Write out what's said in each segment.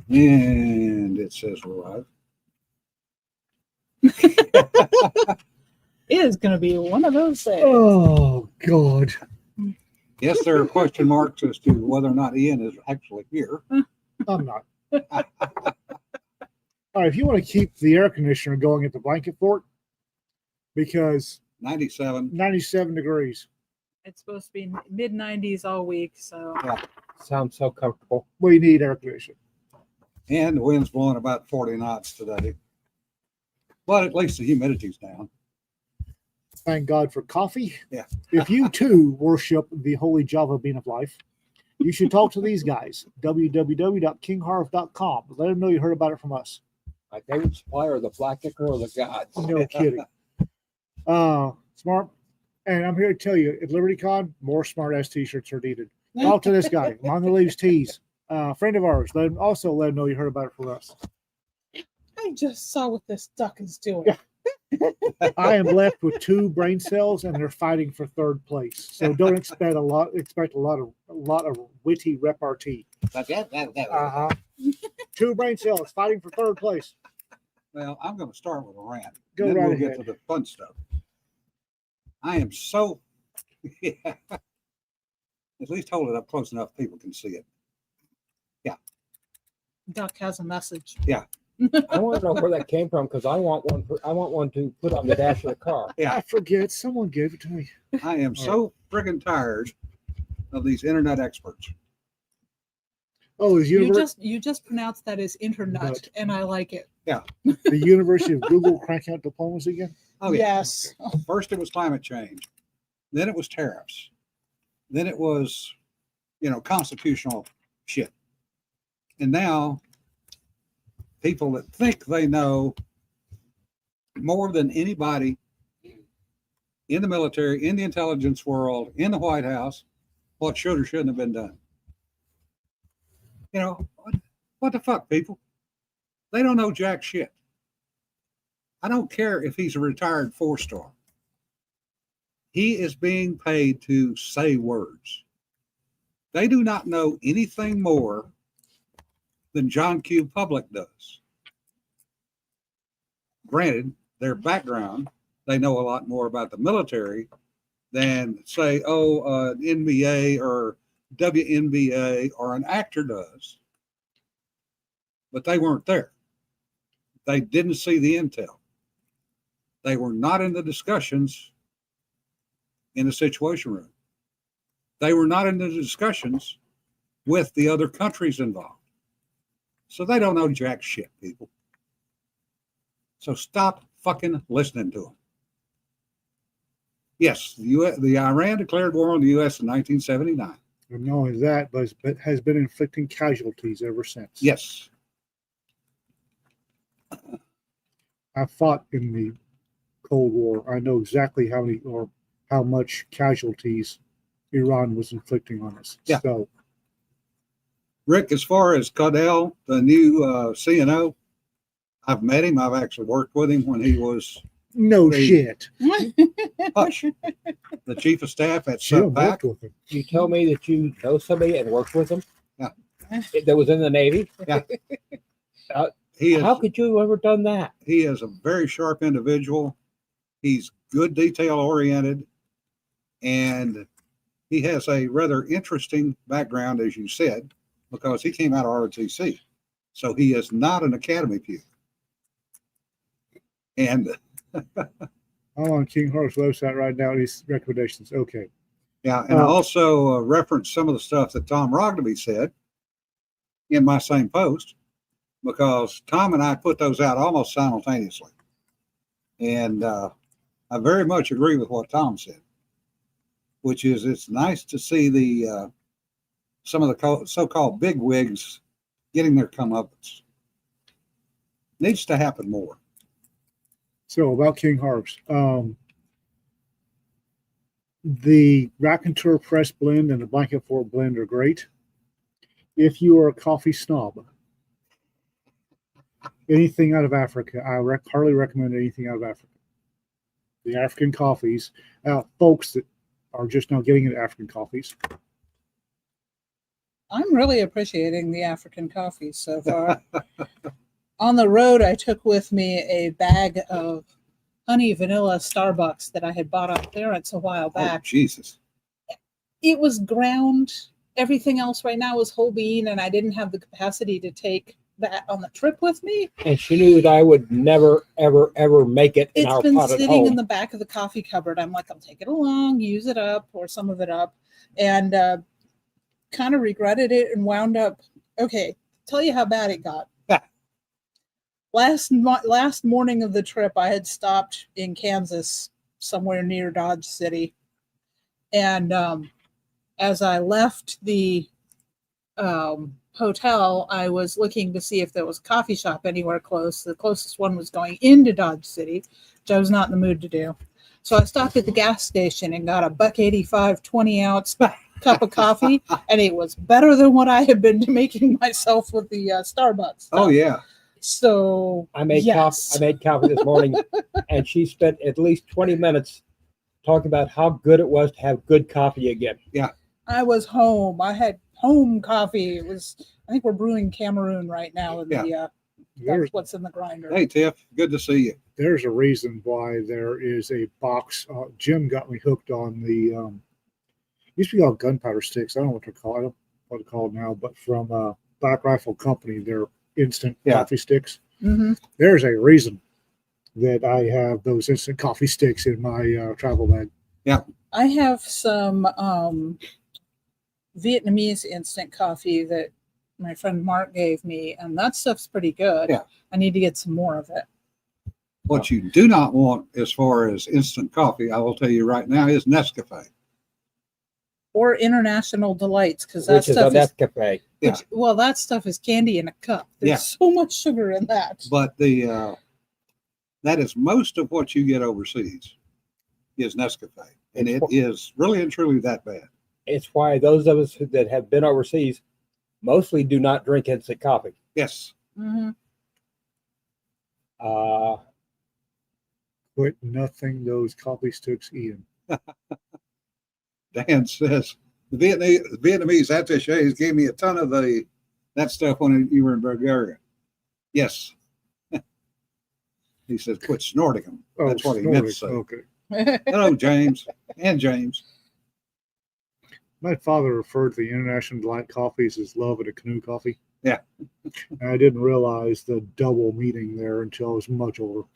And it says live. It is going to be one of those days. Oh, God. Yes, there are question marks as to whether or not Ian is actually here. I'm not. All right, if you want to keep the air conditioner going at the blanket fort, because 97. 97 degrees. It's supposed to be mid 90s all week, so Yeah. Sounds so comfortable. We need air conditioning. And the wind's blowing about 40 knots today. But at least the humidity's down. Thank God for coffee. Yeah. If you too worship the holy Java bean of life, you should talk to these guys. www.kingharv.com. Let them know you heard about it from us. My favorite supplier, the Black Liquor of the Gods. No kidding. Smart. And I'm here to tell you, at LibertyCon, more smart ass t-shirts are needed. Talk to this guy, Among the Leaves Tees. Friend of ours. Let him know you heard about it from us. I just saw what this duck is doing. Yeah. I am left with 2 brain cells, and they're fighting for 3rd place. So don't expect a lot. Expect a lot of witty repartee. 2 brain cells fighting for 3rd place. Well, I'm going to start with a rant. Go then right we'll ahead. get to the fun stuff. I am so. At least hold it up close enough people can see it. Duck has a message. I want to know where that came from because I want one. I want one to put on the dash of the car. Yeah. I forget. Someone gave it to me. I am so friggin' tired of these internet experts. Oh, is You just pronounced that as internet, But- and I like it. the University of Google cranking out diplomas again? Oh, yeah. Yes. First it was climate change. Then it was tariffs. Then it was, constitutional shit. And now people that think they know more than anybody in the military, in the intelligence world, in the White House, what should or shouldn't have been done. What the fuck, people? They don't know jack shit. I don't care if he's a retired 4-star. He is being paid to say words. They do not know anything more than John Q. Public does. Granted, their background, they know a lot more about the military than, say, NBA or WNBA or an actor does. But they weren't there. They didn't see the intel. They were not in the discussions in the Situation Room. They were not in the discussions with the other countries involved. So they don't know jack shit, people. So stop fucking listening to them. Yes, the Iran declared war on the U.S. in 1979. And not only that, but it has been inflicting casualties ever since. Yes. I fought in the Cold War. I know exactly how much casualties Iran was inflicting on us. Yeah. So, Rick, as far as Caudell, the new CNO, I've met him. I've actually worked with him when he was no They- shit. Hush, the chief of staff at She don't SUPAC. work with him. You tell me that you know somebody and worked with them? Yeah. That was in the Navy? He is, How could you have ever done that? he is a very sharp individual. He's good detail oriented, and he has a rather interesting background, as you said, because he came out of ROTC. So he is not an academy pew. And I'm on King Harv's website right now. These recommendations. Okay. yeah, and I also referenced some of the stuff that Tom Rognaby said in my same post, because Tom and I put those out almost simultaneously. And I very much agree with what Tom said, which is it's nice to see the some of the so-called big wigs getting their comeuppance. Needs to happen more. So about King Harv's. The Raconteur Press blend and the Blanket Fort blend are great. If you are a coffee snob, anything out of Africa, I hardly recommend anything out of Africa. The African coffees, folks that are just now getting into African coffees. I'm really appreciating the African coffee so far. On the road, I took with me a bag of honey vanilla Starbucks that I had bought on clearance a while Oh, back. Jesus. It was ground. Everything else right now was whole bean, and I didn't have the capacity to take that on the trip with me. And she knew that I would never, ever, ever make it in It's our been pot at sitting in home. the back of the coffee cupboard. I'm like, I'll take it along, use it up, or some of it up, and kind of regretted it and wound up. Okay, tell you how bad it got. Last morning of the trip, I had stopped in Kansas, somewhere near Dodge City, and as I left the hotel, I was looking to see if there was a coffee shop anywhere close. The closest one was going into Dodge City, which I was not in the mood to do. So I stopped at the gas station and got a $1.85 20-ounce cup of coffee, and it was better than what I had been making myself with the Starbucks stuff. Oh, yeah. So I made yes. coffee this morning, and she spent at least 20 minutes talking about how good it was to have good coffee again. I was home. I had home coffee. It was. I think we're brewing Cameroon right now, and There's, that's what's in the grinder. Hey, Tiff. Good to see you. there's a reason why there is a box. Jim got me hooked on the used to be called gunpowder sticks. I don't know what they're called. I don't know what they're called now, but from Black Rifle Company, they're instant coffee sticks. Mm-hmm. There's a reason that I have those instant coffee sticks in my travel bag. I have some Vietnamese instant coffee that my friend Mark gave me, and that stuff's pretty good. Yeah. I need to get some more of it. What you do not want as far as instant coffee, I will tell you right now, is Nescafe. Or International Delights, because that Which is a stuff is Nescafe. Yeah. well, that stuff is candy in a cup. There's so much sugar in that. But that is most of what you get overseas is Nescafe. And it is really and truly that bad. It's why those of us that have been overseas mostly do not drink instant coffee. Yes. Mm-hmm. Quit nothing those coffee sticks eating. Dan says the Vietnamese attachés gave me a ton of that stuff when you were in Bulgaria. Yes. He says, quit snorting them. That's what he meant to say. Okay. Hello, James and James. My father referred to the International Delight coffees as love at a canoe coffee. Yeah. And I didn't realize the double meaning there until I was much older.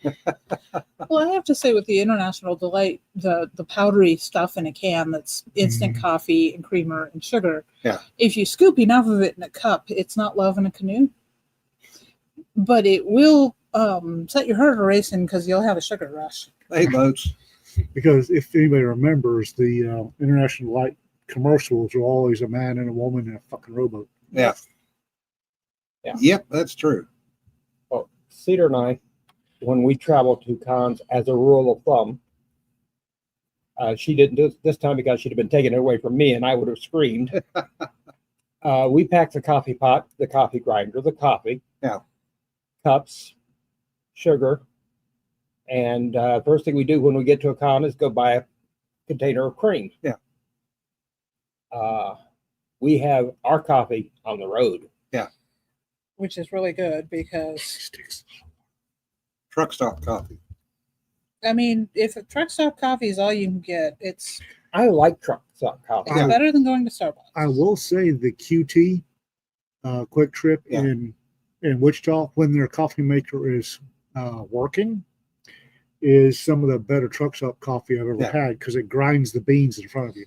Well, I have to say with the International Delight, the powdery stuff in a can that's instant coffee and creamer and sugar. Yeah. If you scoop enough of it in a cup, it's not love in a canoe. But it will set your heart racing because you'll have a sugar rush. Hey, boats. Because if anybody remembers, the International Delight commercials are always a man and a woman in a fucking rowboat. Yeah. Yeah. Yep, that's true. Well, Cedar and I, when we travel to cons, as a rule of thumb, she didn't do it this time because she'd have been taken away from me and I would have screamed. We packed the coffee pot, the coffee grinder, the coffee, cups, sugar, and first thing we do when we get to a con is go buy a container of cream. Yeah. We have our coffee on the road. Which is really good because, Sticks. Truck stop coffee. I mean, if a truck stop coffee is all you can get, it's I like truck stop coffee. I- better than going to Starbucks. I will say the QT Quick Trip in Wichita, when their coffee maker is working, is some of the better truck stop coffee I've ever had because it grinds the beans in front of you.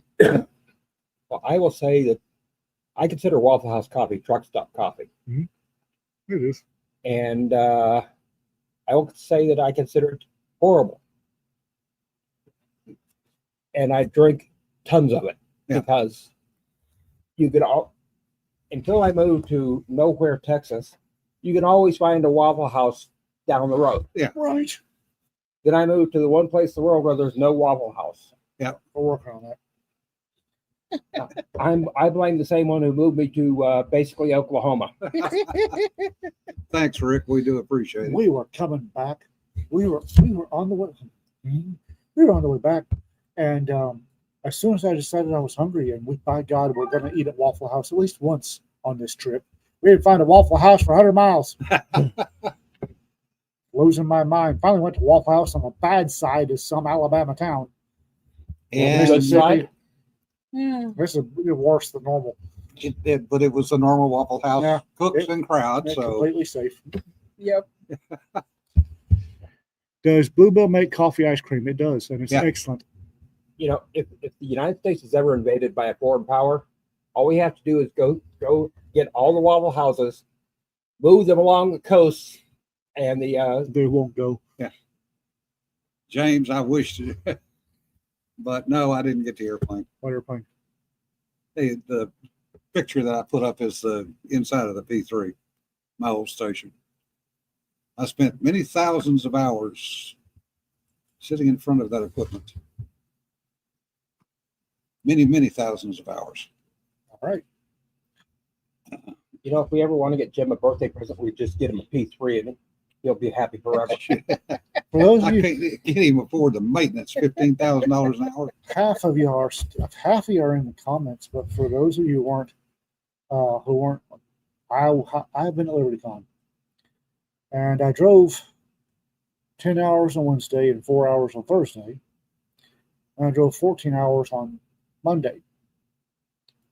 Well, I will say that I consider Waffle House coffee truck stop coffee. It is. And I will say that I consider it horrible. And I drink tons of it because you can until I moved to nowhere, Texas, you can always find a Waffle House down the road. Yeah. Right. Then I moved to the one place in the world where there's no Waffle House. We're working on that. I blame the same one who moved me to basically Oklahoma. Thanks, Rick. We do appreciate it. We were coming back. We were on the way. We were on the way back, and as soon as I decided I was hungry, and by God, we're going to eat at Waffle House at least once on this trip. We didn't find a Waffle House for 100 miles. Losing my mind. Finally went to Waffle House on the bad side of some Alabama town. And Good side? Yeah. This is worse than normal. but it was a normal Waffle House Yeah. cooks and crowd. It's So completely safe. Yep. Does Bluebell make coffee ice cream? It does, and it's Yeah. excellent. You know, if the United States is ever invaded by a foreign power, all we have to do is go get all the Waffle Houses, move them along the coast, and the They won't go. James, I wished it, but no, I didn't get the airplane. What airplane? Hey, the picture that I put up is the inside of the P3, my old station. I spent many thousands of hours sitting in front of that equipment. Many thousands of hours. All right. you know, if we ever want to get Jim a birthday present, we just get him a P3 and he'll be happy forever. For those I of you, can't even afford the maintenance, $15,000 an hour. half of you are in the comments, but for those of you who weren't, I've been at LibertyCon, and I drove 10 hours on Wednesday and 4 hours on Thursday, and I drove 14 hours on Monday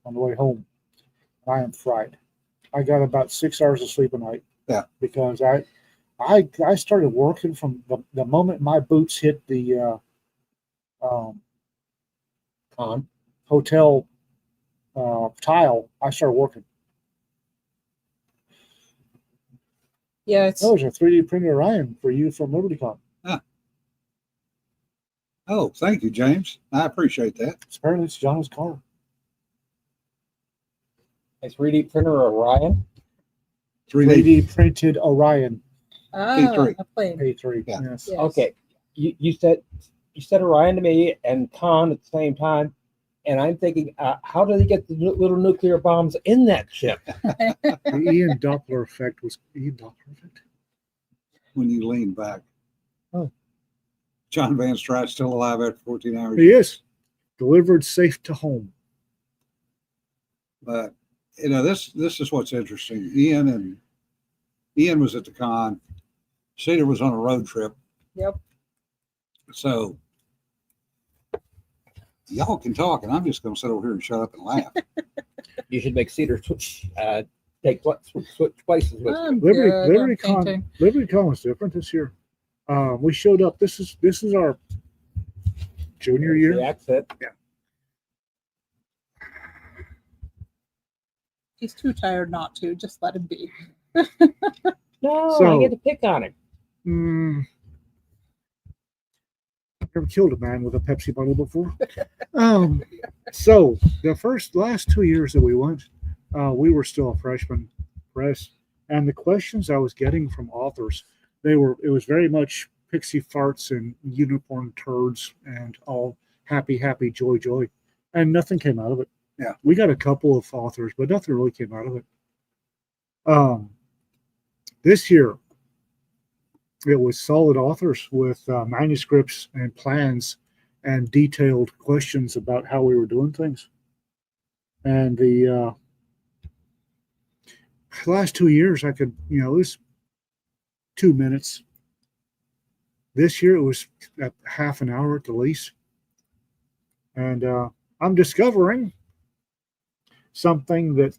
on the way home. I am fried. I got about 6 hours of sleep a night. Yeah. Because I started working from the moment my boots hit the hotel tile. I started working. Yeah, it's That was a 3D printer Orion for you from LibertyCon. Oh, thank you, James. I appreciate that. Apparently, it's John's car. A 3D printer Orion. 3D printed Orion P3. a plane. A3. Yeah. Yes. Yes. Okay, you said Orion to me and Khan at the same time, and I'm thinking, how do they get the little nuclear bombs in that ship? The Ian Doppler effect was Ian Doppler effect. When you lean back. Oh. John Van Straat's still alive after 14 hours. He is delivered safe to home. But you know, this is what's interesting. Ian was at the con. Cedar was on a road trip. Yep. So y'all can talk, and I'm just going to sit over here and shut up and laugh. You should make Cedar switch places with you. I'm good. I'm LibertyCon painting. LibertyCon was different this year. We showed up. This is our junior The year. accent. He's too tired not to. Just let him be. No, So- I get to pick on him. Never killed a man with a Pepsi bottle before. So the last 2 years that we went, we were still a freshman press, and the questions I was getting from authors, it was very much pixie farts and unicorn turds and all happy, joy, and nothing came out of it. Yeah. We got a couple of authors, but nothing really came out of it. This year, it was solid authors with manuscripts and plans and detailed questions about how we were doing things. And the last 2 years, I could, it was 2 minutes. This year, it was at half an hour at the least. And I'm discovering something that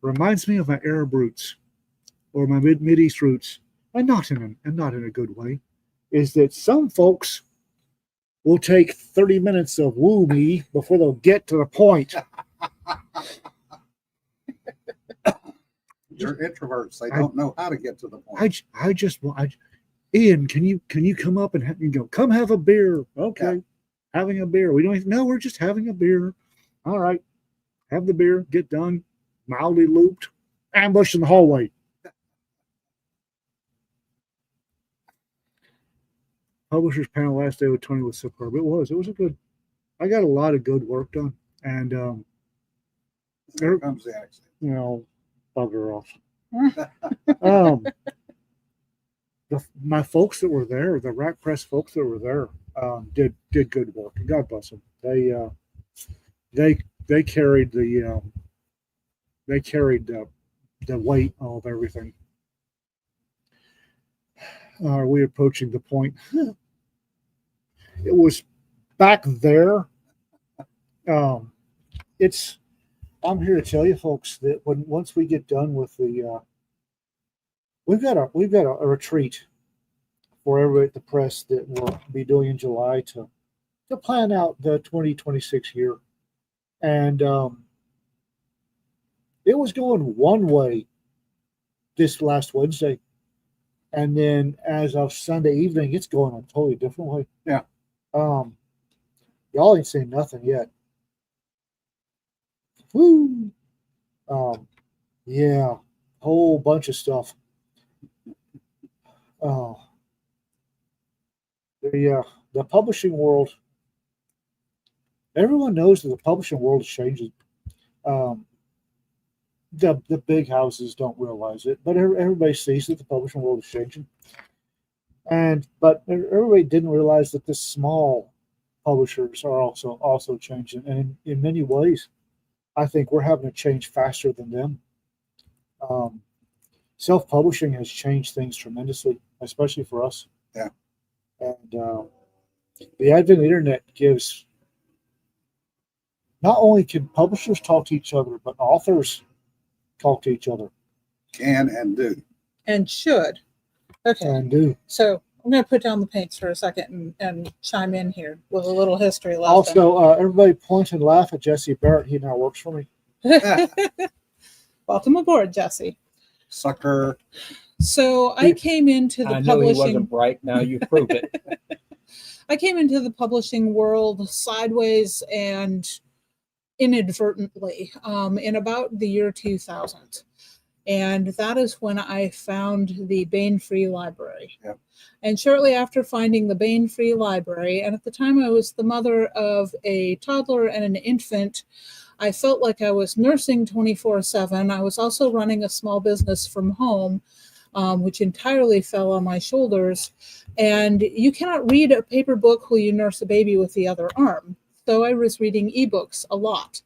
reminds me of my Arab roots or my Mid-East roots, and not in a good way, is that some folks will take 30 minutes of woo me before they'll get to the point. They're introverts. They don't know how to get to the point. Ian, can you come up and go, come have a beer? Okay. Yeah. Having a beer. We don't even know, we're just having a beer. All right. Have the beer, get done, mildly looped, ambush in the hallway. Publishers panel last day with Tony was superb. It was a good, I got a lot of good work done. And There comes the accent. Bugger off. My folks that were there, the Rack Press folks that were there, did good work. God bless them. They carried the weight of everything. Are we approaching the point? It was back there. I'm here to tell you folks that once we get done with the we've got a retreat for everybody at the press that we'll be doing in July to plan out the 2026 year. And it was going one way this last Wednesday. And then as of Sunday evening, it's going a totally different way. Yeah. Y'all ain't seen nothing yet. Woo. Yeah, whole bunch of stuff. The publishing world. Everyone knows that the publishing world is changing. The big houses don't realize it, but everybody sees that the publishing world is changing. But everybody didn't realize that the small publishers are also changing, and in many ways, I think we're having to change faster than them. Self-publishing has changed things tremendously, especially for us. Yeah. And the advent of the internet gives. Not only can publishers talk to each other, but authors talk to each other. Can and do. And should. Okay. And do. So I'm going to put down the paints for a second and chime in here with a little history lesson. Also, everybody point and laugh at Jesse Barrett. He now works for me. Welcome aboard, Jesse. Sucker. So I came into the I know he publishing. wasn't bright. Now you proved it. I came into the publishing world sideways and inadvertently in about the year 2000. And that is when I found the Banefree Library. Yep. And shortly after finding the Banefree Library, and at the time I was the mother of a toddler and an infant, I felt like I was nursing 24/7. I was also running a small business from home, which entirely fell on my shoulders. And you cannot read a paper book while you nurse a baby with the other arm. So I was reading ebooks a lot.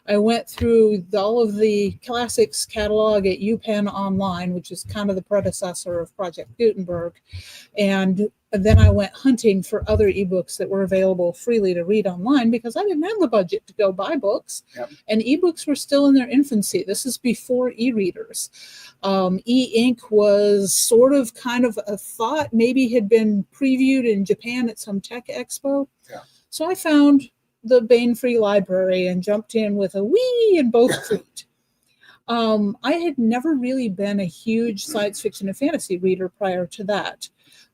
I went through all of the classics catalog at UPenn Online, which is kind of the predecessor of Project Gutenberg. And then I went hunting for other ebooks that were available freely to read online because I didn't have the budget to go buy books. Yep. And ebooks were still in their infancy. This is before e-readers. E-ink was sort of kind of a thought, maybe had been previewed in Japan at some tech expo. Yeah. So I found the Banefree Library and jumped in with a wee in both feet. I had never really been a huge science fiction and fantasy reader prior to that.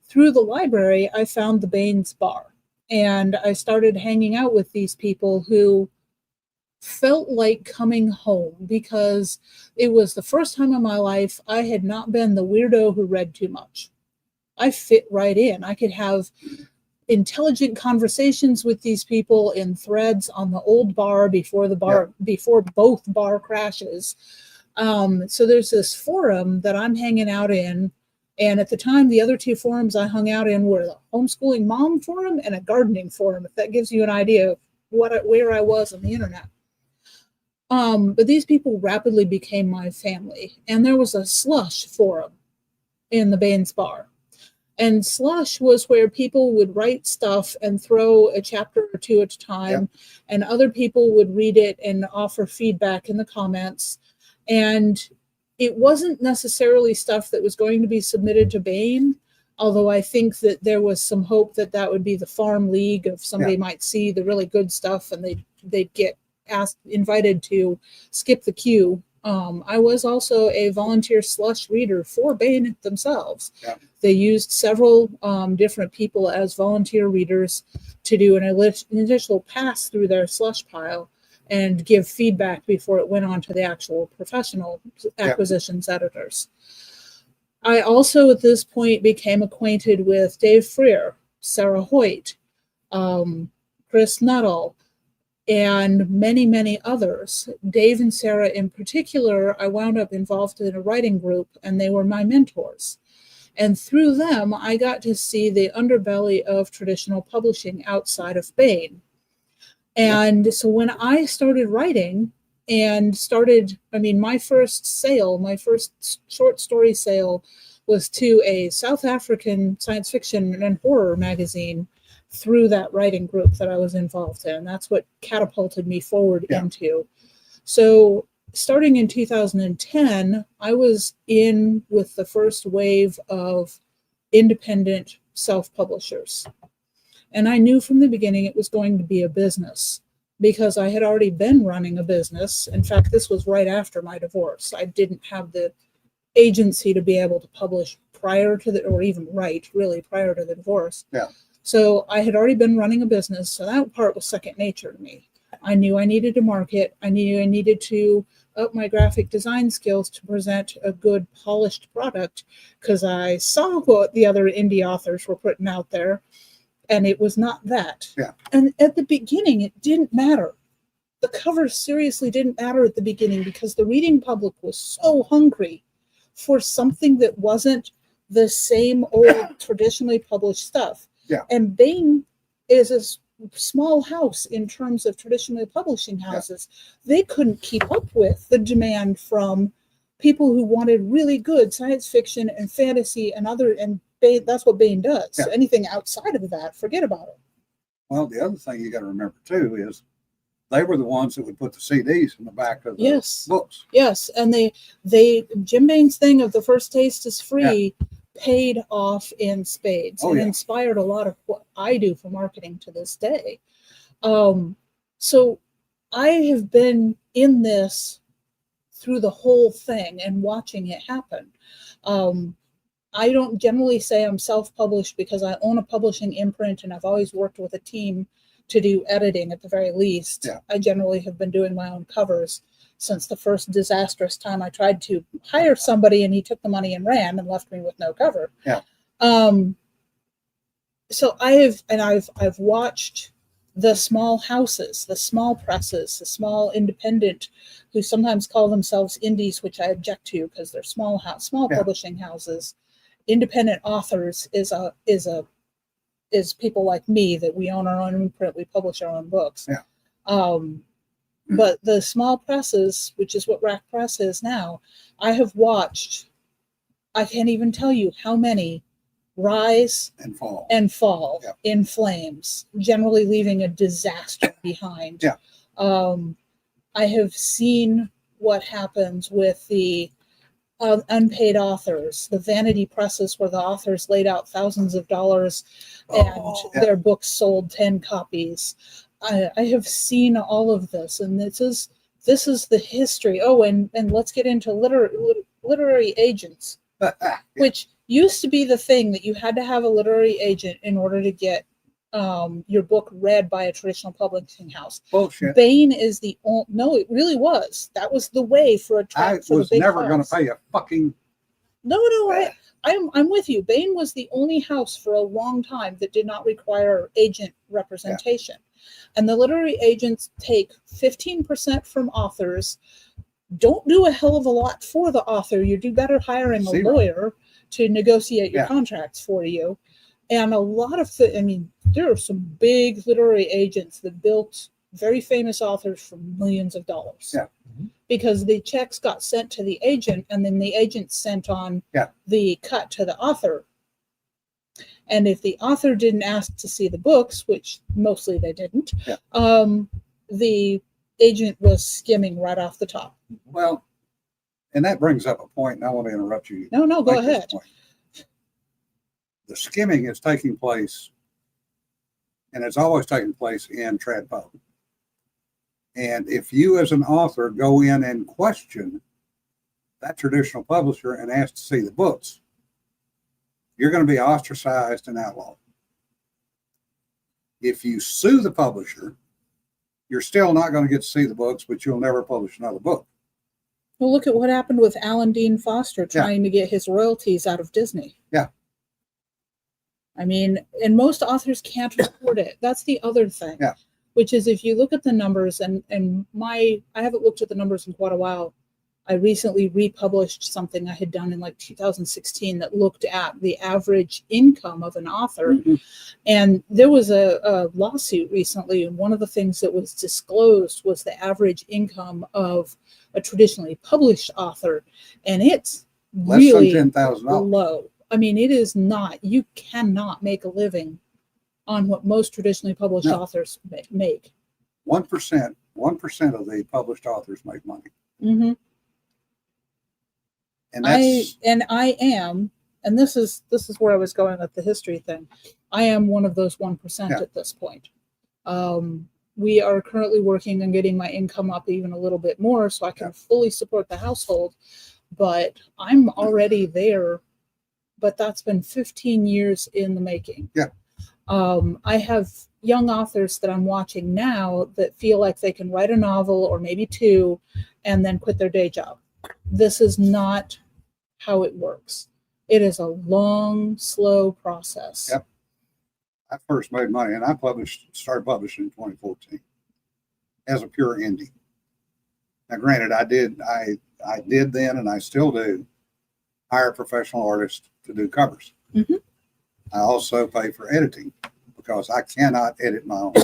Through the library, I found the Bane's Bar, and I started hanging out with these people who felt like coming home because it was the first time in my life I had not been the weirdo who read too much. I fit right in. I could have intelligent conversations with these people in threads on the old bar before both bar crashes. So there's this forum that I'm hanging out in. And at the time, the other two forums I hung out in were the Homeschooling Mom Forum and a Gardening Forum, if that gives you an idea of where I was on the internet. But these people rapidly became my family. And there was a slush forum in the Bane's Bar. And slush was where people would write stuff and throw a chapter or two at a time, and other people would read it and offer feedback in the comments. And it wasn't necessarily stuff that was going to be submitted to Bane, although I think that there was some hope that that would be the farm league of somebody might see the really good stuff and they'd get invited to skip the queue. I was also a volunteer slush reader for Bane themselves. Yeah. They used several different people as volunteer readers to do an initial pass through their slush pile and give feedback before it went on to the actual professional acquisitions editors. I also at this point became acquainted with Dave Freer, Sarah Hoyt, Chris Nuttall, and many, many others. Dave and Sarah in particular, I wound up involved in a writing group, and they were my mentors. And through them, I got to see the underbelly of traditional publishing outside of Bane. And so when I started writing and started, I mean, my first short story sale was to a South African science fiction and horror magazine through that writing group that I was involved in. That's what catapulted me forward into. So starting in 2010, I was in with the first wave of independent self-publishers. And I knew from the beginning it was going to be a business because I had already been running a business. In fact, this was right after my divorce. I didn't have the agency to be able to publish prior to the, or even write really prior to the divorce. Yeah. So I had already been running a business. So that part was second nature to me. I knew I needed to market. I knew I needed to up my graphic design skills to present a good polished product because I saw what the other indie authors were putting out there. And it was not that. Yeah. And at the beginning, it didn't matter. The cover seriously didn't matter at the beginning because the reading public was so hungry for something that wasn't the same old traditionally published stuff. Yeah. And Bane is a small house in terms of traditionally publishing houses. Yeah. They couldn't keep up with the demand from people who wanted really good science fiction and fantasy and other, and Bane, that's what Bane does. Yeah. Anything outside of that, forget about it. Well, the other thing you got to remember too is they were the ones that would put the CDs in the back of the books. Yes, and they Jim Bane's thing of the first taste is free paid off in spades and inspired a lot of what I do for marketing to this day. So I have been in this through the whole thing and watching it happen. I don't generally say I'm self-published because I own a publishing imprint and I've always worked with a team to do editing at the very least. Yeah. I generally have been doing my own covers since the first disastrous time I tried to hire somebody and he took the money and ran and left me with no cover. Yeah. So I've watched the small houses, the small presses, the small independent who sometimes call themselves indies, which I object to because they're small publishing houses. Independent authors is people like me that we own our own imprint, we publish our own books. Yeah. But the small presses, which is what Rack Press is now, I have watched, I can't even tell you how many rise and fall in flames, generally leaving a disaster behind. Yeah. I have seen what happens with the unpaid authors, the vanity presses where the authors laid out thousands of dollars and their books sold 10 copies. I have seen all of this, and this is the history. Oh, and let's get into literary agents, which used to be the thing that you had to have a literary agent in order to get your book read by a traditional publishing house. Bullshit. Bane is the only, no, it really was. That was the way for a I was never going to pay a fucking. No, I'm with you. Bane was the only house for a long time that did not require agent representation. Yeah. And the literary agents take 15% from authors, don't do a hell of a lot for the author. You do better hiring a lawyer to negotiate your contracts for you. And a lot of there are some big literary agents that built very famous authors for millions of dollars. Yeah. Because the checks got sent to the agent and then the agent sent on the cut to the author. And if the author didn't ask to see the books, which mostly they didn't, the agent was skimming right off the top. Well, and that brings up a point, and I want to interrupt you. No, go ahead. The skimming is taking place, and it's always taking place in trad pub. And if you as an author go in and question that traditional publisher and ask to see the books, you're going to be ostracized and outlawed. If you sue the publisher, you're still not going to get to see the books, but you'll never publish another book. Well, look at what happened with Alan Dean Foster trying to get his royalties out of Disney. Yeah. I mean, and most authors can't afford it. That's the other thing. Yeah. Which is if you look at the numbers, and I haven't looked at the numbers in quite a while, I recently republished something I had done in like 2016 that looked at the average income of an author. Mhm. And there was a lawsuit recently, and one of the things that was disclosed was the average income of a traditionally published author. And it's Less really than $10,000. low. I mean, it is not, you cannot make a living on what most traditionally published No. authors make. 1% of the published authors make money. Mm-hmm. And that's I am, and this is where I was going with the history thing. I am one of those 1% Yeah. at this point. We are currently working on getting my income up even a little bit more so I can fully support the household. But I'm already there. But that's been 15 years in the making. Yeah. I have young authors that I'm watching now that feel like they can write a novel or maybe two and then quit their day job. This is not how it works. It is a long, slow process. Yep. I first made money, and I started publishing in 2014 as a pure indie. Now, granted, I did then, and I still do, hire professional artists to do covers. Mhm. I also pay for editing because I cannot edit my own.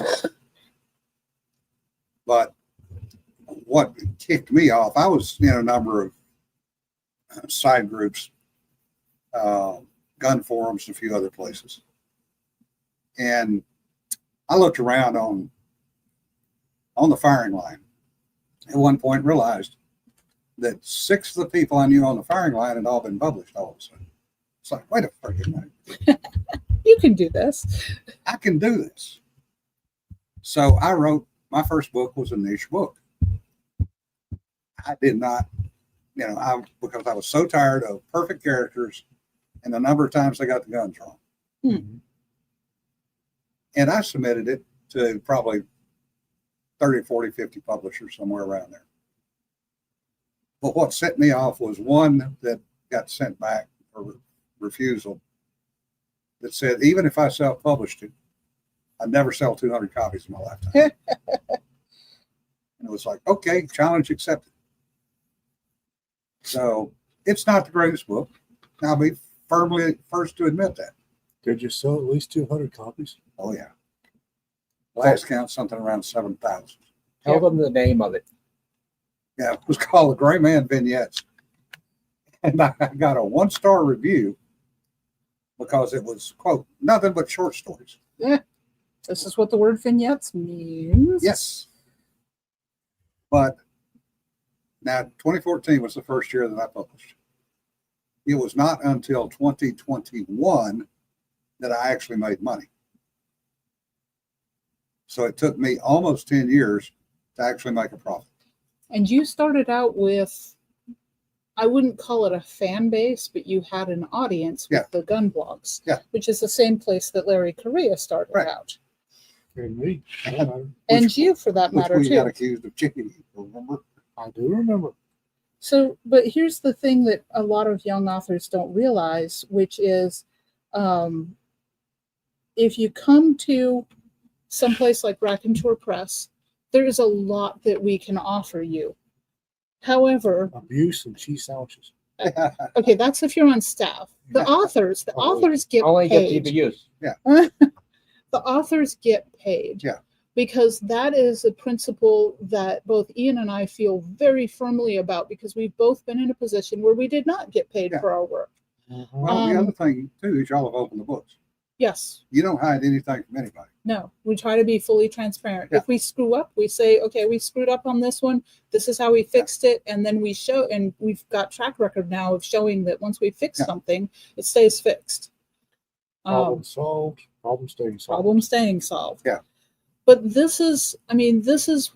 But what kicked me off, I was in a number of side groups, gun forums, and a few other places. And I looked around on the firing line at one point and realized that 6 of the people I knew on the firing line had all been published all of a sudden. It's like, wait a freaking minute. You can do this. I can do this. So I wrote, my first book was a niche book. I did not, because I was so tired of perfect characters and the number of times they got the guns wrong. Hmm. And I submitted it to probably 30, 40, 50 publishers, somewhere around there. But what set me off was one that got sent back for refusal that said, even if I self-published it, I'd never sell 200 copies in my lifetime. And it was like, okay, challenge accepted. So it's not the greatest book. I'll be firmly first to admit that. Did you sell at least 200 copies? Oh, yeah. Last count, something around 7,000. Tell them the name of it. Yeah, it was called The Gray Man Vignettes. And I got a 1-star review because it was, quote, nothing but short stories. This is what the word vignettes means. Yes. But now 2014 was the first year that I published. It was not until 2021 that I actually made money. So it took me almost 10 years to actually make a profit. And you started out with, I wouldn't call it a fan base, but you had an audience with the gun blogs, which is the same place that Larry Correa started out. And me. And you, for that matter, we too. got accused of cheating, remember? I do remember. So, but here's the thing that a lot of young authors don't realize, which is if you come to someplace like Raconteur Press, there is a lot that we can offer you. However, Abuse and cheese sandwiches. okay, that's if you're on staff. The authors get Only get paid. the use. The authors get paid. Yeah. Because that is a principle that both Ian and I feel very firmly about, because we've both been in a position where we did not get paid for our work. Well, the other thing, too, is y'all have opened the books. Yes. You don't hide anything from anybody. No, we try to be fully transparent. Yeah. If we screw up, we say, okay, we screwed up on this one. This is how we fixed it. And then we show, and we've got track record now of showing that once we fix something, it stays fixed. Problem solved, problem staying solved. Problem staying solved. Yeah. But this is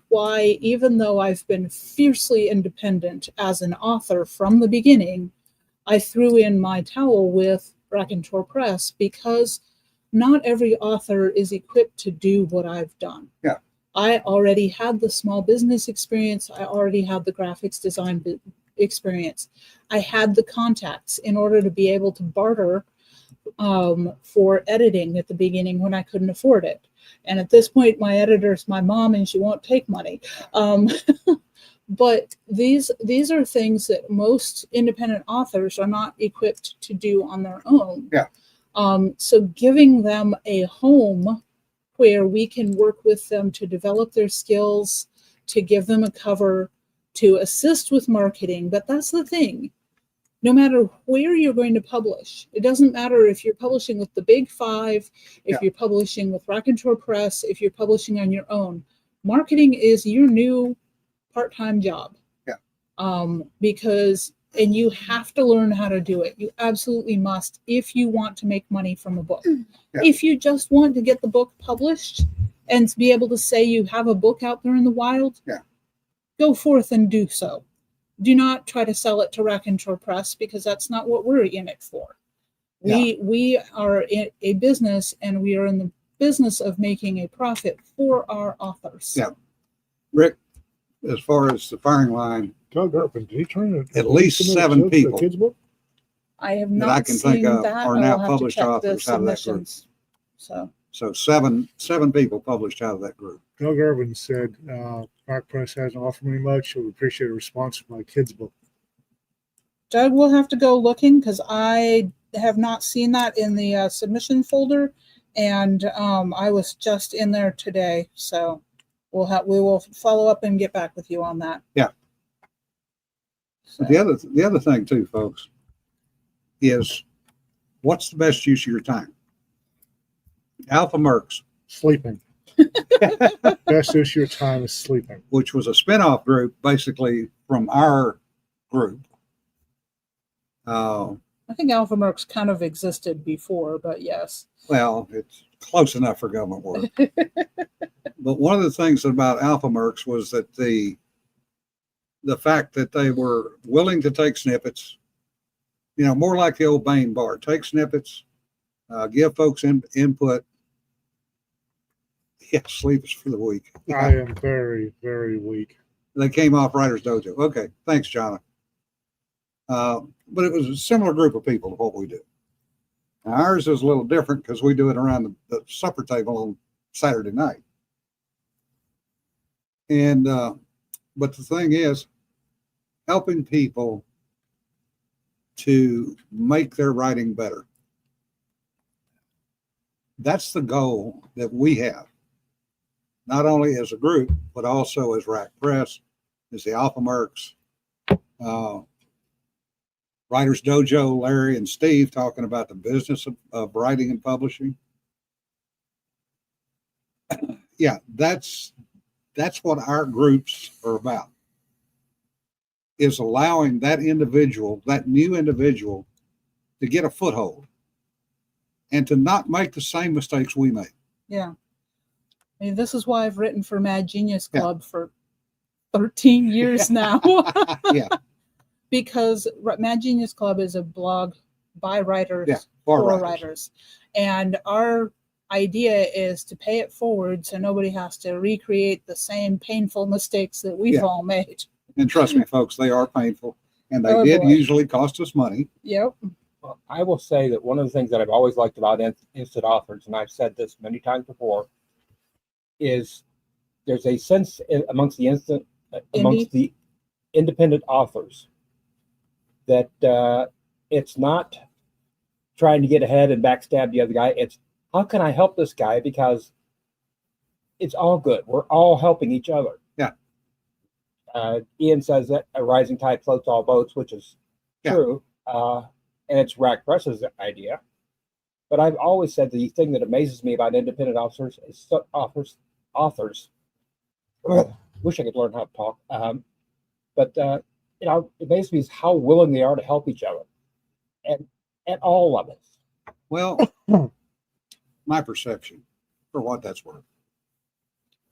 why, even though I've been fiercely independent as an author from the beginning, I threw in my towel with Raconteur Press, because not every author is equipped to do what I've done. Yeah. I already had the small business experience. I already had the graphics design experience. I had the contacts in order to be able to barter for editing at the beginning when I couldn't afford it. And at this point, my editor's my mom, and she won't take money. But these are things that most independent authors are not equipped to do on their own. Yeah. So giving them a home where we can work with them to develop their skills, to give them a cover, to assist with marketing. But that's the thing. No matter where you're going to publish, it doesn't matter if you're publishing with the Big Five, if you're publishing with Raconteur Press, if you're publishing on your own, marketing is your new part-time job. Yeah. Because, and you have to learn how to do it. You absolutely must if you want to make money from a book. Yeah. If you just want to get the book published and be able to say you have a book out there in the wild, go forth and do so. Do not try to sell it to Raconteur Press, because that's not what we're in it for. We are in a business, and we are in the business of making a profit for our authors. Yeah. Rick, as far as the firing line, Doug Urban, did he turn it? At least 7 people. Kids book? I have that I not can seen think of that. are I now will have to published check the authors out of that group. submissions. So So 7 people published out of that group. Doug Urban said, Rock Press hasn't offered me much. We appreciate a response to my kids book. Doug will have to go looking, because I have not seen that in the submission folder, and I was just in there today. So we will follow up and get back with you on that. Yeah. So, But the other thing too, folks, is what's the best use of your time? Alpha Mercs, Sleeping. Best use of your time is sleeping. which was a spinoff group basically from our group. I think Alpha Mercs kind of existed before, but yes. Well, it's close enough for government work. But one of the things about Alpha Mercs was that the fact that they were willing to take snippets, more like the old Bain bar, take snippets, give folks input. Yeah, sleep is for the weak. I am very, very weak. They came off Writer's Dojo. Okay, thanks, John. But it was a similar group of people to what we do. Now, ours is a little different because we do it around the supper table on Saturday night. And but the thing is, helping people to make their writing better. That's the goal that we have, not only as a group, but also as Rack Press, as the Alpha Mercs, Writers Dojo, Larry and Steve talking about the business of writing and publishing. Yeah, that's what our groups are about, is allowing that individual, that new individual, to get a foothold and to not make the same mistakes we made. Yeah. I mean, this is why I've written for Mad Genius Club for 13 years now. Yeah. Because Mad Genius Club is a blog by writers for writers. And our idea is to pay it forward so nobody has to recreate the same painful mistakes that we've all made. And trust me, folks, they are painful. And they did usually cost us money. Yep. Well, I will say that one of the things that I've always liked about instant authors, and I've said this many times before, is there's a sense amongst the independent authors that it's not trying to get ahead and backstab the other guy. It's, how can I help this guy? Because it's all good. We're all helping each other. Yeah. Ian says that a rising tide floats all boats, which is true. And it's Rack Press's idea. But I've always said the thing that amazes me about independent authors is authors. Wish I could learn how to talk. But it amazes me is how willing they are to help each other, and all levels. Well, my perception, for what that's worth,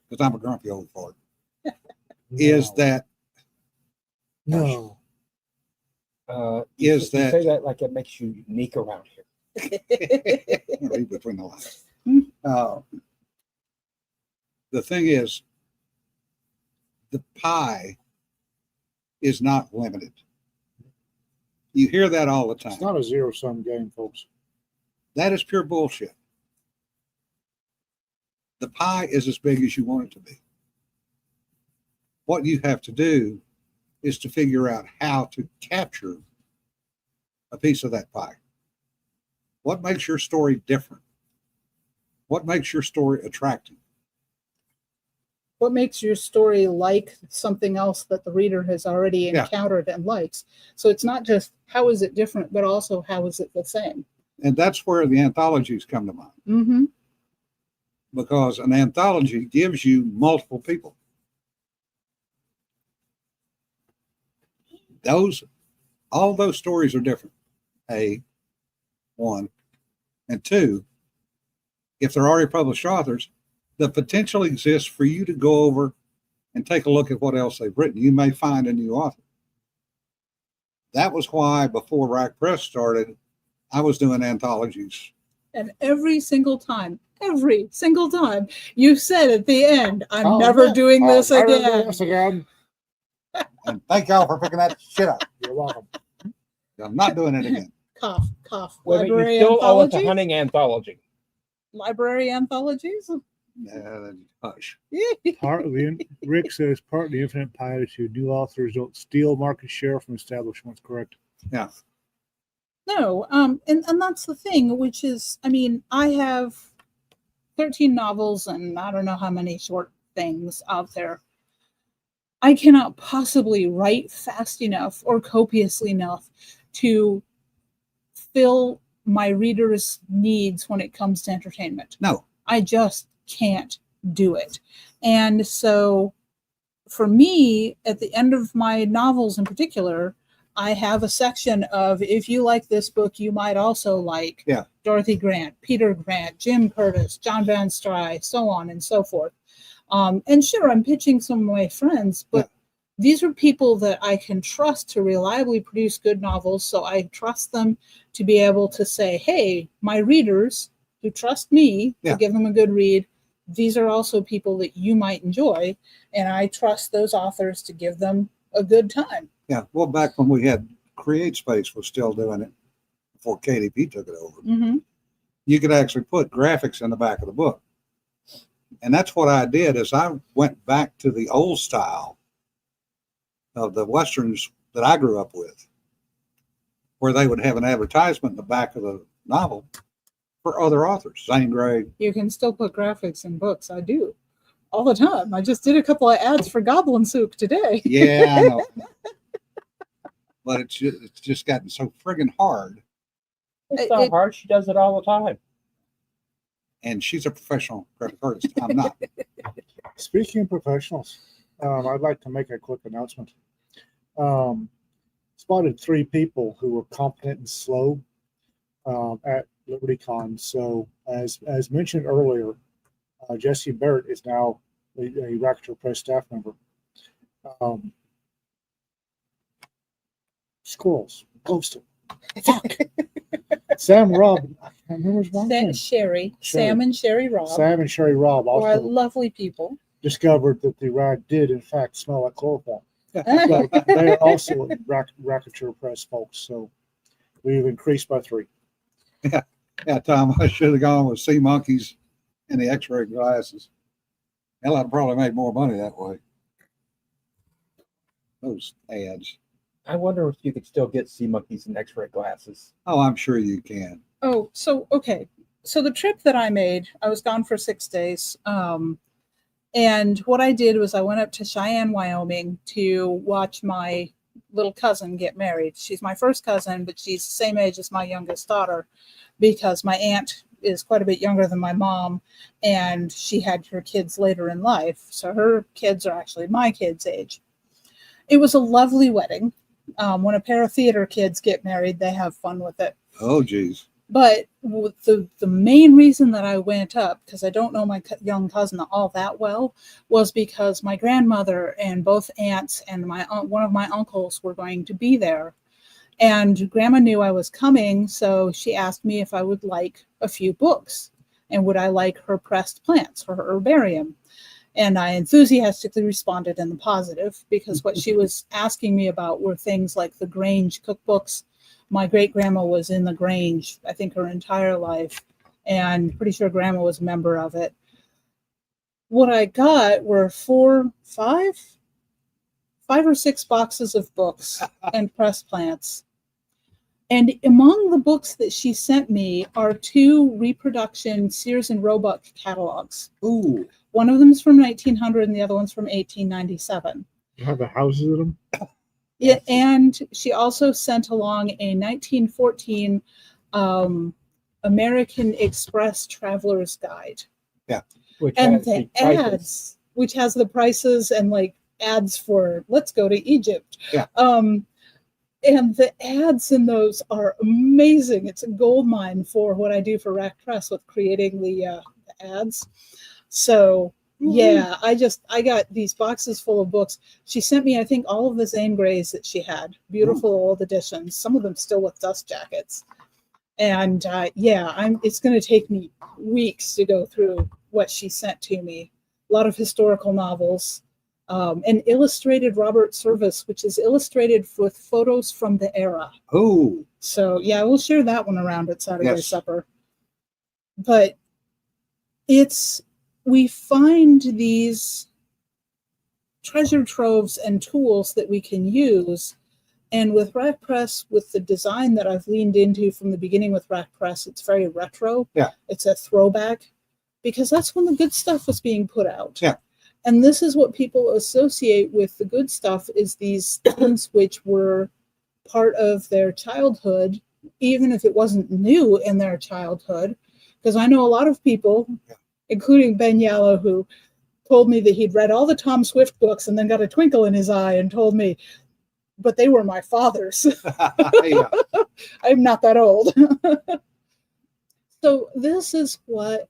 because I'm a grumpy old fart, is that no. You say that like it makes you unique around here. read between the lines. The thing is, the pie is not limited. You hear that all the time. It's not a zero-sum game, folks. That is pure bullshit. The pie is as big as you want it to be. What you have to do is to figure out how to capture a piece of that pie. What makes your story different? What makes your story attractive? What makes your story like something else that the reader has already Yeah. encountered and likes? So it's not just how is it different, but also how is it the same? And that's where the anthologies come to mind, Mm-hmm. because an anthology gives you multiple people. All those stories are different. One, and two, if they're already published authors, the potential exists for you to go over and take a look at what else they've written. You may find a new author. That was why before Rack Press started, I was doing anthologies. And every single time, you said at the end, I'm never doing this Never again. do this again. And thank y'all for picking that shit up. You're welcome. I'm not doing it again. Cough, cough. Wait a minute, Library you still owe us a anthologies? hunting anthology. Library anthologies? Hush. Rick says part of the infinite pie attitude. New authors don't steal market share from establishments. Correct. Yeah. No, and that's the thing, which is, I mean, I have 13 novels and I don't know how many short things out there. I cannot possibly write fast enough or copiously enough to fill my readers' needs when it comes to entertainment. No. I just can't do it. And so for me, at the end of my novels in particular, I have a section of, if you like this book, you might also like Dorothy Grant, Peter Grant, Jim Curtis, John Van Stry, so on and so forth. And sure, I'm pitching some of my friends, but these are people that I can trust to reliably produce good novels. So I trust them to be able to say, hey, my readers who trust me to give them a good read, these are also people that you might enjoy. And I trust those authors to give them a good time. Yeah. Well, back when we had Create Space was still doing it before KDP took it over. Mm-hmm. You could actually put graphics in the back of the book. And that's what I did is I went back to the old style of the Westerns that I grew up with, where they would have an advertisement in the back of the novel for other authors. Zane Grey. You can still put graphics in books. I do all the time. I just did a couple of ads for Goblin Soup today. Yeah, I know. But it's just gotten so friggin' hard. It's not hard. She does it all the time. And she's a professional graphic artist. I'm not. Speaking of professionals, I'd like to make a quick announcement. Spotted 3 people who were competent and slow at LibertyCon. So as mentioned earlier, Jesse Barrett is now a Racketeer Press staff member. Squirrels, ghosted. Fuck. Sam Robb, I can't remember his name. Sam and Sherry Robb. Sam and Sherry Robb Are also lovely people. discovered that the rag did in fact smell like chloroform. So they are also Racketeer Press folks. So we've increased by 3. Yeah, Tom, I should have gone with sea monkeys and the X-ray glasses. Hell, I'd probably made more money that way. Those ads. I wonder if you could still get sea monkeys and X-ray glasses. Oh, I'm sure you can. Oh, so, okay. So the trip that I made, I was gone for 6 days. And what I did was I went up to Cheyenne, Wyoming to watch my little cousin get married. She's my first cousin, but she's the same age as my youngest daughter because my aunt is quite a bit younger than my mom and she had her kids later in life. So her kids are actually my kids' age. It was a lovely wedding. When a pair of theater kids get married, they have fun with it. Oh, geez. But the main reason that I went up, because I don't know my young cousin all that well, was because my grandmother and both aunts and one of my uncles were going to be there. And Grandma knew I was coming, so she asked me if I would like a few books and would I like her pressed plants, her herbarium. And I enthusiastically responded in the positive because what she was asking me about were things like the Grange cookbooks. My great-grandma was in the Grange, I think, her entire life, and pretty sure Grandma was a member of it. What I got were 5 5 or 6 boxes of books and press plants. And among the books that she sent me are 2 reproduction Sears and Roebuck catalogs. Ooh. One of them is from 1900 and the other one's from 1897. You have the houses in them? Yeah, and she also sent along a 1914 American Express Traveler's Guide. Which And has the prices. ads, which has the prices and like ads for let's go to Egypt. Yeah. And the ads in those are amazing. It's a gold mine for what I do for Rack Press with creating the ads. So yeah, I got these boxes full of books. She sent me, I think, all of the Zane Greys that she had. Beautiful old editions. Some of them still with dust jackets. And it's going to take me weeks to go through what she sent to me. A lot of historical novels. And illustrated Robert Service, which is illustrated with photos from the era. Oh. So yeah, we'll share that one around at Saturday Yes. supper. But we find these treasure troves and tools that we can use. And with Rack Press, with the design that I've leaned into from the beginning with Rack Press, it's very retro. Yeah. It's a throwback because that's when the good stuff was being put out. Yeah. And this is what people associate with the good stuff is these things which were part of their childhood, even if it wasn't new in their childhood. Because I know a lot of people, including Ben Yallow, who told me that he'd read all the Tom Swift books and then got a twinkle in his eye and told me, but they were my father's. Yeah. I'm not that old. So this is what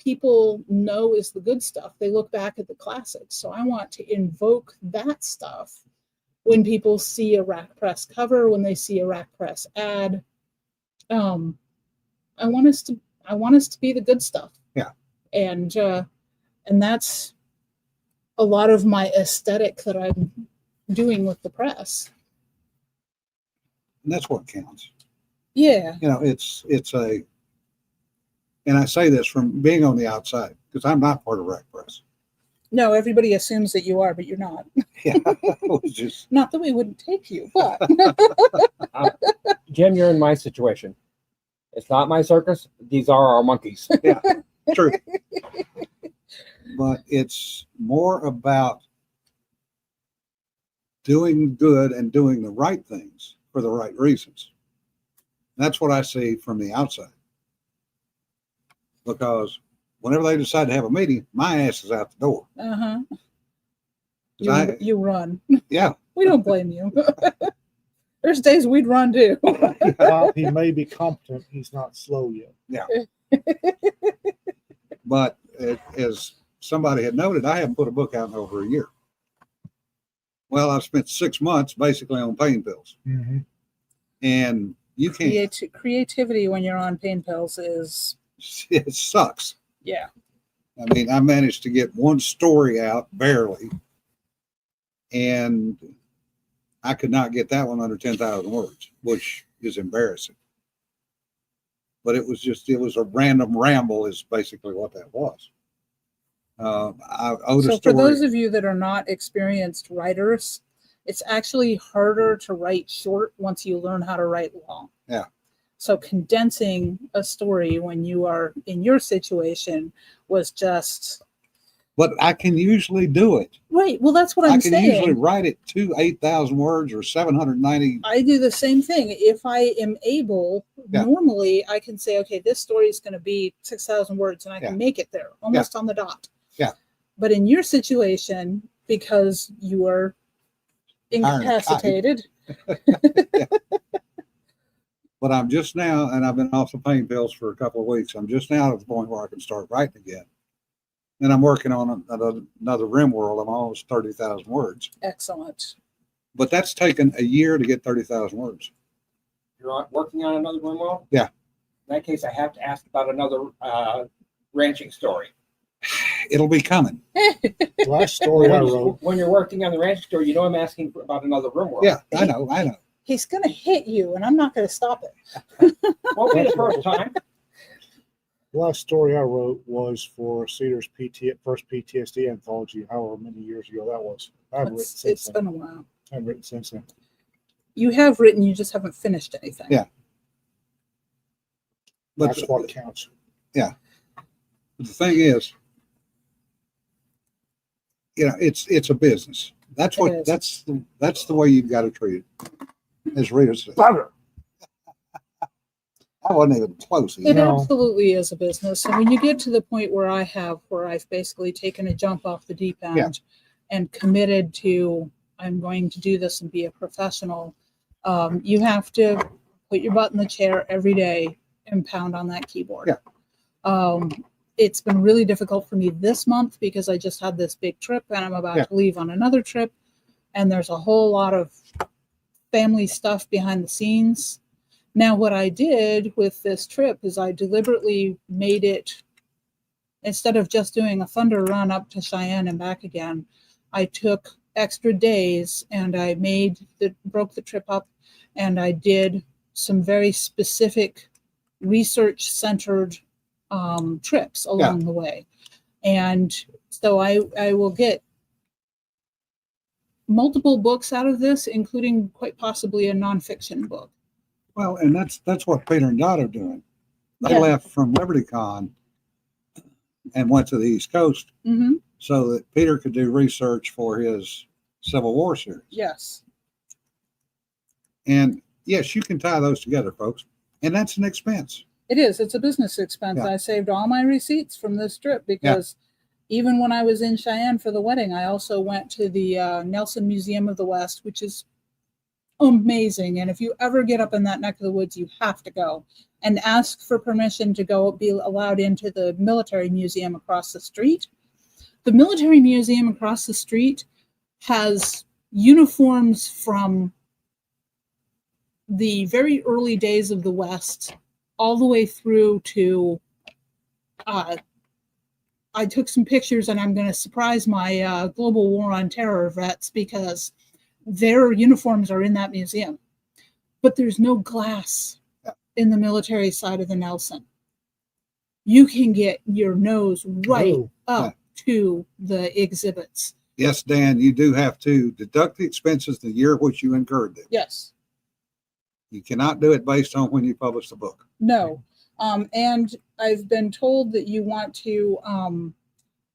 people know is the good stuff. They look back at the classics. So I want to invoke that stuff when people see a Rack Press cover, when they see a Rack Press ad. I want us to be the good stuff. Yeah. And that's a lot of my aesthetic that I'm doing with the press. And that's what counts. Yeah. You know, it's a, and I say this from being on the outside because I'm not part of Rack Press. No, everybody assumes that you are, but you're not. Yeah, it was just Not that we wouldn't take you, but Jim, you're in my situation. It's not my circus. These are our monkeys. yeah, true. But it's more about doing good and doing the right things for the right reasons. That's what I see from the outside. Because whenever they decide to have a meeting, my ass is out the door. You run. Yeah. We don't blame you. There's days we'd run too. While he may be competent, he's not slow yet. Yeah. But as somebody had noted, I haven't put a book out in over a year. Well, I've spent 6 months basically on pain pills. Mm-hmm. And you can't, Creativity when you're on pain pills is, it sucks. yeah. I mean, I managed to get one story out barely, and I could not get that one under 10,000 words, which is embarrassing. But it was a random ramble is basically what that was. I owed a So story. for those of you that are not experienced writers, it's actually harder to write short once you learn how to write long. Yeah. So condensing a story when you are in your situation was just But I can usually do it. right. Well, that's what I I'm can saying. usually write it to 8,000 words or 790. I do the same thing. If I am able, Yeah. normally I can say, okay, this story is going to be 6,000 words and I can Yeah. make it there almost on the dot. Yeah. But in your situation, because you are incapacitated, But I'm just now, and I've been off the pain pills for a couple of weeks. I'm just now at the point where I can start writing again. And I'm working on another Rim World. I'm almost 30,000 words. excellent. But that's taken a year to get 30,000 words. You're working on another one, well? Yeah. In that case, I have to ask about another ranching story. It'll be coming. Last story I wrote. When you're working on the ranching story, you know I'm asking about another room world. Yeah, I know. He's going to hit you and I'm not going to stop it. Won't be the first time. The last story I wrote was for Cedar's first PTSD anthology, however many years ago that was. I haven't written since It's then. been a while. I haven't written since then. You have written, you just haven't finished anything. Yeah. But That's what counts. the thing is, it's a business. That's It what is. that's the way you've got to treat it. As Rita said, I wasn't even close. It No. absolutely is a business. And when you get to the point where I've basically taken a jump off the deep end Yeah. and committed to, I'm going to do this and be a professional, you have to put your butt in the chair every day and pound on that keyboard. Yeah. It's been really difficult for me this month because I just had this big trip and I'm about Yeah. to leave on another trip. And there's a whole lot of family stuff behind the scenes. Now, what I did with this trip is I deliberately made it, instead of just doing a thunder run up to Cheyenne and back again, I took extra days and I broke the trip up and I did some very specific research-centered trips along the way. And so I will get multiple books out of this, including quite possibly a nonfiction book. Well, and that's what Peter and Jod are doing. They Yeah. left from LibertyCon and went to the East Coast Mm-hmm. so that Peter could do research for his Civil War series. Yes. And yes, you can tie those together, folks. And that's an expense. It is. It's a business expense. Yeah. I saved all my receipts from this trip because even when I was in Cheyenne for the wedding, I also went to the Nelson Museum of the West, which is amazing. And if you ever get up in that neck of the woods, you have to go and ask for permission to go be allowed into the military museum across the street. The military museum across the street has uniforms from the very early days of the West all the way through to I took some pictures and I'm going to surprise my Global War on Terror vets because their uniforms are in that museum. But there's no glass in the military side of the Nelson. You can get your nose right up to the exhibits. Yes, Dan, you do have to deduct the expenses the year which you incurred them. Yes. You cannot do it based on when you publish the book. No. And I've been told that you want to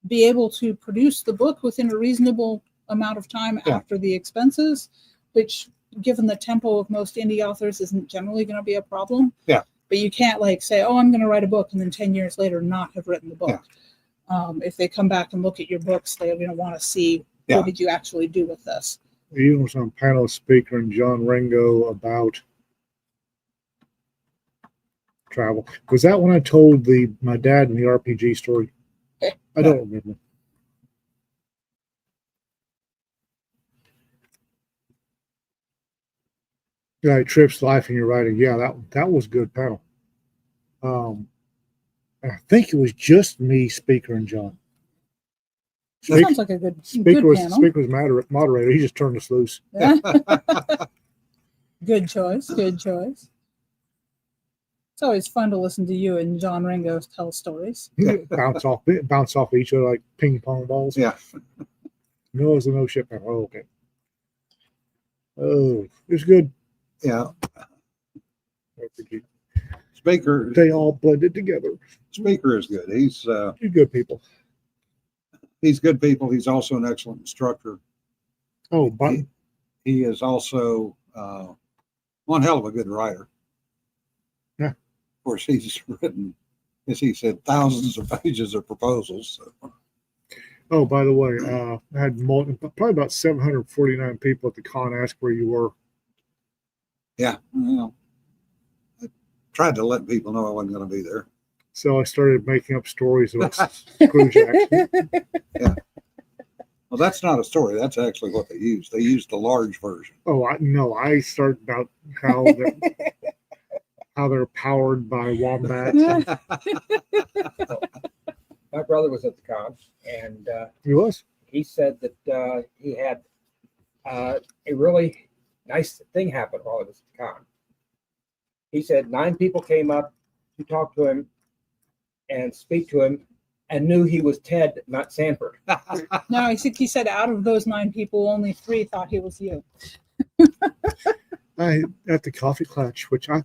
be able to produce the book within a reasonable amount of time after the expenses, which, given the tempo of most indie authors, isn't generally going to be a problem. Yeah. But you can't say, oh, I'm going to write a book and then 10 years later not have written the book. Yeah. If they come back and look at your books, they're going to want to see what did you actually do with this. You was on panel speaker and John Ringo about travel. Was that when I told my dad in the RPG story? I don't remember. Yeah, Tripp's Life in Your Writing. Yeah, that was a good panel. I think it was just me, speaker, and John. Sounds like a good panel. Speaker was moderator. He just turned us loose. Good choice. Good choice. It's always fun to listen to you and John Ringo tell stories. bounce off each other like ping pong balls. Yeah. No, it was a no shit panel. Oh, okay. Oh, it was good. Yeah. Speaker. They all blended together. Speaker is good. He's good people. He's good people. He's also an excellent instructor. Oh, but he is also one hell of a good writer. Yeah. Of course, he's written, as he said, thousands of pages of proposals. So. Oh, by the way, I had probably about 749 people at the con ask where you were. Yeah. Well, I tried to let people know I wasn't going to be there. So I started making up stories about Scrooge. Yeah. Well, that's not a story. That's actually what they used. They used the large version. Oh, I started about how they're powered by wombats. My brother was at the con, and He was. he said that he had a really nice thing happen while he was at the con. He said 9 people came up to talk to him and speak to him and knew he was Ted, not Sanford. No, I think he said out of those 9 people, only 3 thought he was you. I at the coffee clutch, which I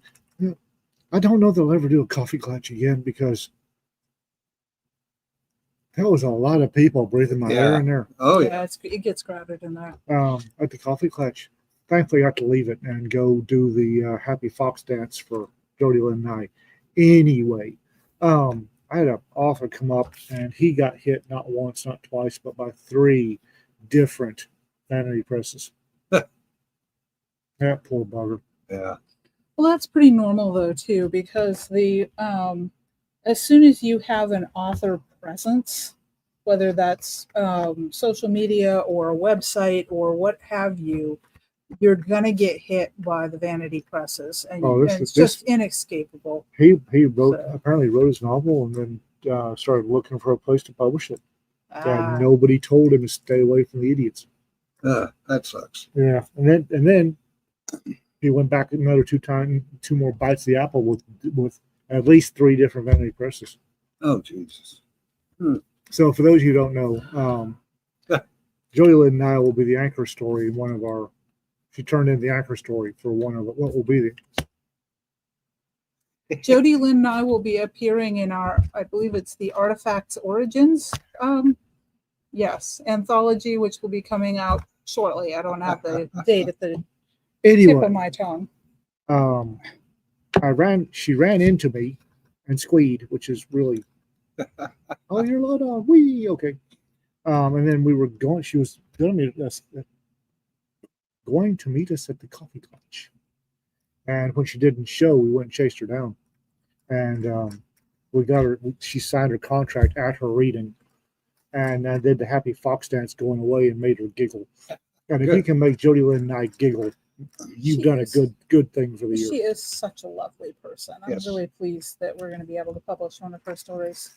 don't know if they'll ever do a coffee clutch again because that was a lot of people breathing my air in there. Oh, yeah. Yeah, it gets crowded in there. At the coffee clutch. Thankfully, I had to leave it and go do the Happy Fox dance for Jod Lynn and I. Anyway, I had an author come up and he got hit not once, not twice, but by 3 different vanity presses. That poor bugger. Yeah. Well, that's pretty normal though too, because the as soon as you have an author presence, whether that's social media or a website or what have you, you're gonna get hit by the vanity presses, and, it's just inescapable. He apparently wrote his novel and then started looking for a place to publish it. And nobody told him to stay away from the idiots. That sucks. Yeah, and then he went back another 2 more bites of the apple with at least 3 different vanity presses. Oh, Jesus. So for those of you who don't know, Jod Lynn and I will be the anchor story in one of our. She turned in the anchor story for one of what will be the. Jod Lynn and I will be appearing in our, I believe it's the Artifacts Origins, anthology, which will be coming out shortly. I don't have the date at the tip of my tongue. She ran into me and squeed, which is really, oh, you're low dog, wee, okay. And then we were going, she was going to meet us at the coffee clutch. And when she didn't show, we went and chased her down. And we got her, she signed her contract at her reading. And I did the Happy Fox dance going away and made her giggle. And if you can make Jod Lynn and I giggle, you've done a good thing for the year. She is such a lovely person. I'm Yes. really pleased that we're going to be able to publish one of her stories.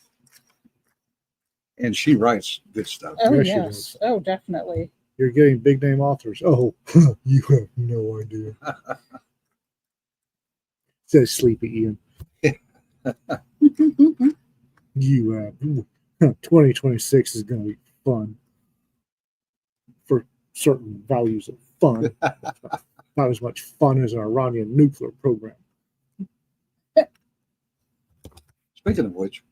And she writes good stuff. Oh, Yes, she yes. does. Oh, definitely. You're getting big name authors. Oh, you have no idea. Says Sleepy Ian. You have 2026 is going to be fun for certain values of fun. Not as much fun as an Iranian nuclear program. Speaking of which,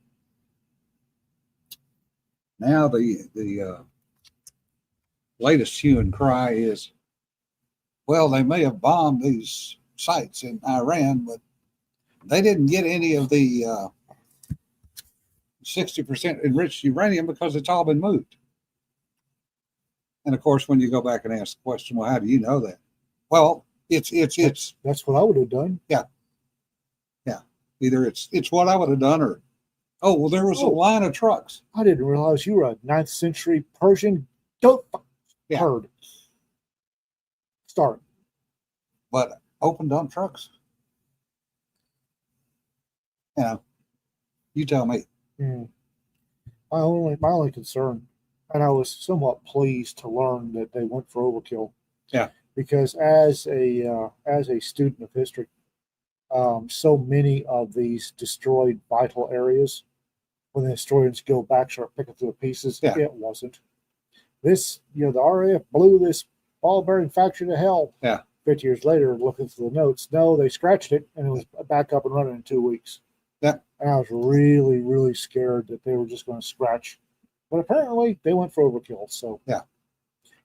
now the latest hue and cry is, well, they may have bombed these sites in Iran, but they didn't get any of the 60% enriched uranium because it's all been moved. And of course, when you go back and ask the question, well, how do you know that? Well, it's That's what I would have done. either it's what I would have done, or there was a line of trucks. I didn't realize you were a 9th century Persian goat herd. Start. But open dump trucks, you tell me. My only concern, and I was somewhat pleased to learn that they went for overkill. Yeah. Because as a student of history, so many of these destroyed vital areas, when the historians go back, start picking through the pieces, it wasn't. This, the RAF blew this ball bearing factory to hell. Yeah. 50 years later, looking through the notes, no, they scratched it and it was back up and running in 2 weeks. Yeah. And I was really, really scared that they were just going to scratch. But apparently they went for overkill. So yeah,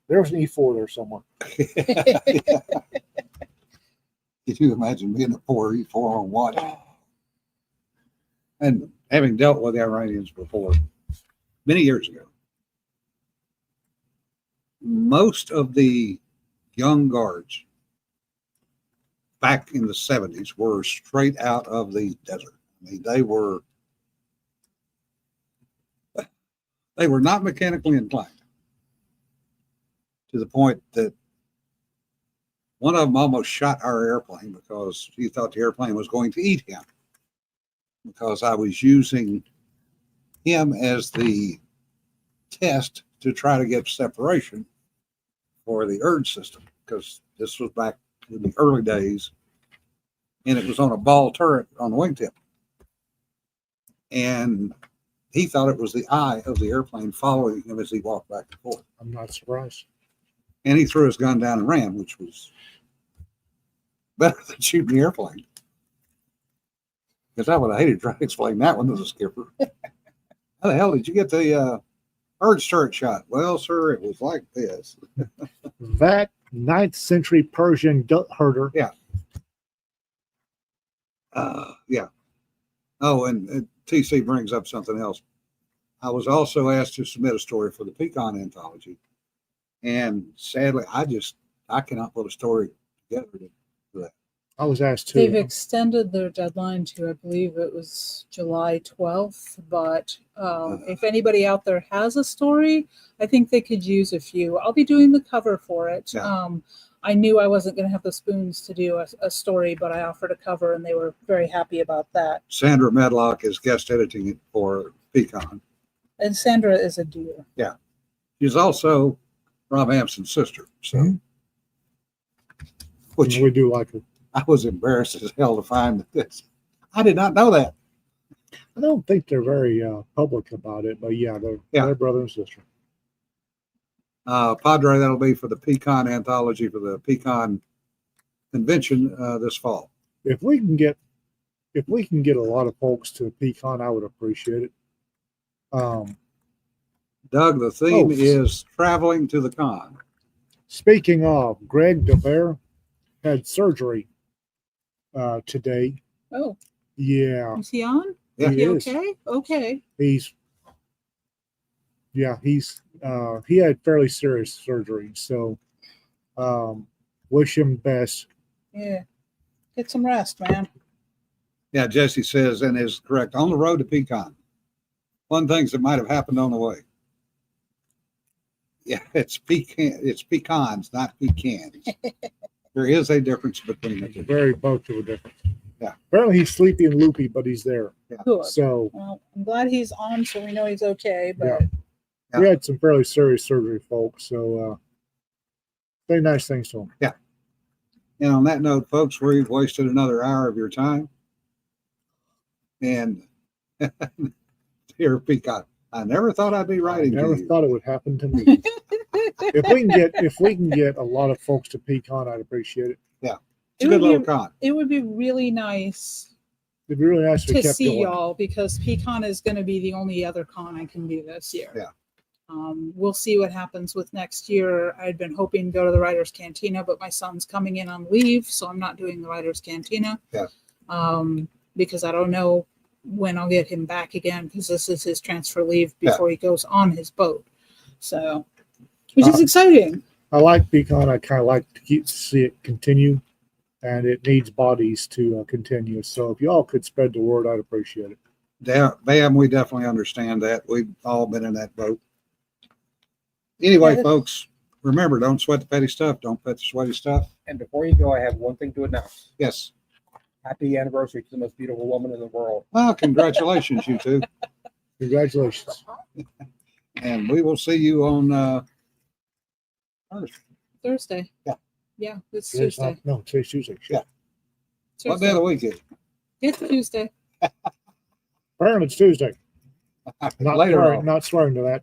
there was an E4 there somewhere. Can you imagine being a poor E4 on watch? And having dealt with the Iranians before, many years ago, most of the young guards back in the 70s were straight out of the desert. I mean, they were not mechanically inclined, to the point that one of them almost shot our airplane because he thought the airplane was going to eat him, because I was using him as the test to try to get separation for the urge system, because this was back in the early days, and it was on a ball turret on the wingtip. and he thought it was the eye of the airplane following him as he walked back and forth. I'm not surprised. And he threw his gun down and ran, which was better than shooting the airplane. Because I would have hated to try to explain that one to the skipper. How the hell did you get the urge turret shot? Well, sir, it was like this. That 9th century Persian goat herder. Yeah. Oh, and TC brings up something else. I was also asked to submit a story for the Peon Anthology. And sadly, I cannot put a story together for that. I was asked They've to. extended their deadline to, I believe it was July 12th. But if anybody out there has a story, I think they could use a few. I'll be doing the cover for it. Yeah. I knew I wasn't going to have the spoons to do a story, but I offered a cover and they were very happy about that. Sandra Medlock is guest editing it for Peon. And Sandra is a dear. She's also Rob Hampson's sister. So, Mhm. which We do like her. I was embarrassed as hell to find this. I did not know that. I don't think they're very public about it, but yeah, they're brother and sister. Padre, that'll be for the Peon Anthology for the Peon Convention this fall. If we can get a lot of folks to Pecan, I would appreciate it. Doug, the theme Oh. is traveling to the con. Speaking of, Greg DeBear had surgery today. Oh, Yeah, is he on? Yeah, Is he he is. okay? Okay. He had fairly serious surgery, so wish him best. Yeah. Get some rest, man. Yeah, Jesse says, and is correct, on the road to Pecan. Fun things that might have happened on the way. Yeah, it's pecans, not pecans. There is a difference between the two. Very both of a difference. Yeah. Apparently he's sleepy and loopy, but he's there. Good. So Well, I'm glad he's on so we know he's okay, but Yeah. we had some fairly serious surgery, folks. So say nice things to him. And on that note, folks, we've wasted another hour of your time. And here, Pecan, I never thought I'd be I writing never to you. thought it would happen to me. if we can get a lot of folks to Pecan, I'd appreciate it. It's a It good would little be- con. it would be really nice It'd be really nice if we to kept see going. y'all because Pecan is going to be the only other con I can do this year. Yeah. We'll see what happens with next year. I'd been hoping to go to the Writers Cantina, but my son's coming in on leave, so I'm not doing the Writers Cantina. Yeah. Because I don't know when I'll get him back again because this is his transfer leave before he goes on his boat. So, which is exciting. I like Pecan. I kind of like to see it continue, and it needs bodies to continue. So if y'all could spread the word, I'd appreciate it. Bam, we definitely understand that. We've all been in that boat. Anyway, Yeah. folks, remember, don't sweat the petty stuff. Don't pet the sweaty stuff. And before you go, I have one thing to announce. Yes. Happy anniversary to the most beautiful woman in the world. Well, congratulations, you two. Congratulations. And we will see you on Thursday. Yeah. Yeah, it's Today's Tuesday. not- no, today's Tuesday. Shit. Yeah. what day of the week is It's Tuesday. Apparently it's Tuesday. it? Not Later swearing, on. not swearing to that.